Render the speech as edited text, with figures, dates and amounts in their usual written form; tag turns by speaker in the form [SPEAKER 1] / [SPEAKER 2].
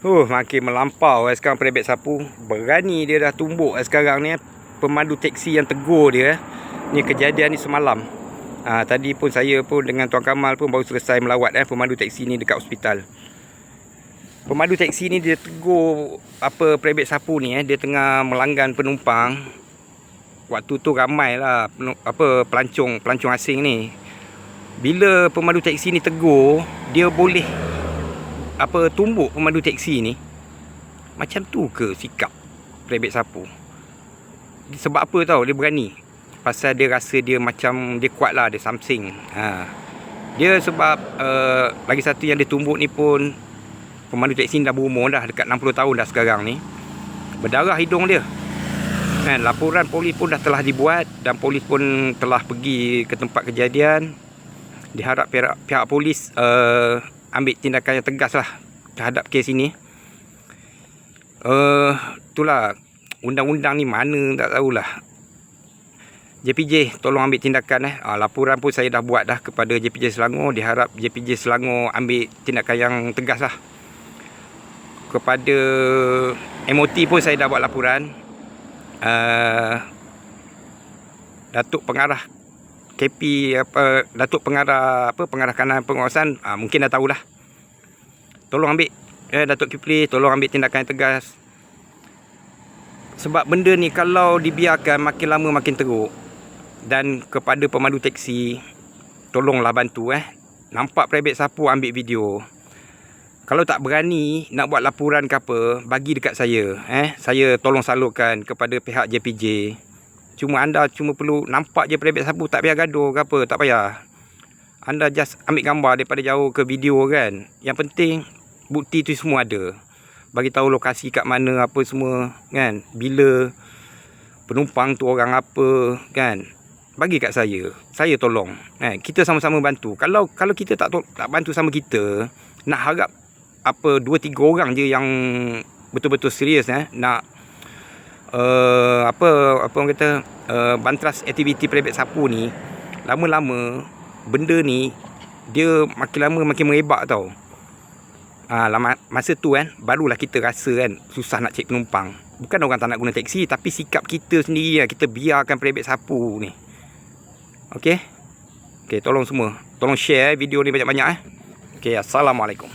[SPEAKER 1] Makin melampau sekarang perebet sapu. Berani dia dah tumbuk sekarang ni. Pemandu teksi yang tegur dia. Ni kejadian ni semalam. Tadi pun saya pun dengan Tuan Kamal pun baru selesai melawat pemandu teksi ni dekat hospital. Pemandu teksi ni dia tegur perebet sapu ni dia tengah melanggan penumpang. Waktu tu ramai lah pelancong asing ni. Bila pemandu teksi ni tegur, dia boleh tumbuk pemandu teksi ni. Macam tu ke sikap perebet sapu? Sebab apa tahu dia berani? Pasal dia rasa dia macam dia kuat lah, dia something. Dia sebab lagi satu yang dia tumbuk ni pun pemandu teksi ni dah berumur dah, dekat 60 tahun dah sekarang ni. Berdarah hidung dia. Laporan polis pun dah telah dibuat dan polis pun telah pergi ke tempat kejadian. Diharap pihak polis ambil tindakan yang tegas lah terhadap kes ini. Itulah, undang-undang ni mana tak tahulah. JPJ tolong ambil tindakan. Laporan pun saya dah buat dah kepada JPJ Selangor. Diharap JPJ Selangor ambil tindakan yang tegas lah. Kepada MOT pun saya dah buat laporan. Datuk Pengarah KP Datuk Pengarah Pengarah Kanan Pengawasan mungkin dah tahulah. Tolong ambil Datuk Kipli, tolong ambil tindakan yang tegas. Sebab benda ni kalau dibiarkan makin lama makin teruk. Dan kepada pemandu teksi, tolonglah bantu nampak perebet sapu ambil video. Kalau tak berani nak buat laporan ke apa, bagi dekat saya. Saya tolong salurkan kepada pihak JPJ. Cuma anda perlu nampak je perebet sapu, tak payah gaduh ke apa, tak payah. Anda just ambil gambar daripada jauh ke video kan. Yang penting bukti tu semua ada. Bagi tahu lokasi kat mana apa semua kan. Bila penumpang tu orang apa kan. Bagi kat saya. Saya tolong. Kita sama-sama bantu. Kalau kita tak bantu sama kita, nak harap 2-3 orang je yang betul-betul serius nak orang kata bantras aktiviti perebet sapu ni, lama-lama benda ni dia makin lama makin merebak tau. Masa tu barulah kita rasa susah nak cek penumpang. Bukan orang tak nak guna teksi, tapi sikap kita sendiri kita biarkan perebet sapu ni. Okey, tolong semua, tolong share video ni banyak-banyak. Okey, assalamualaikum.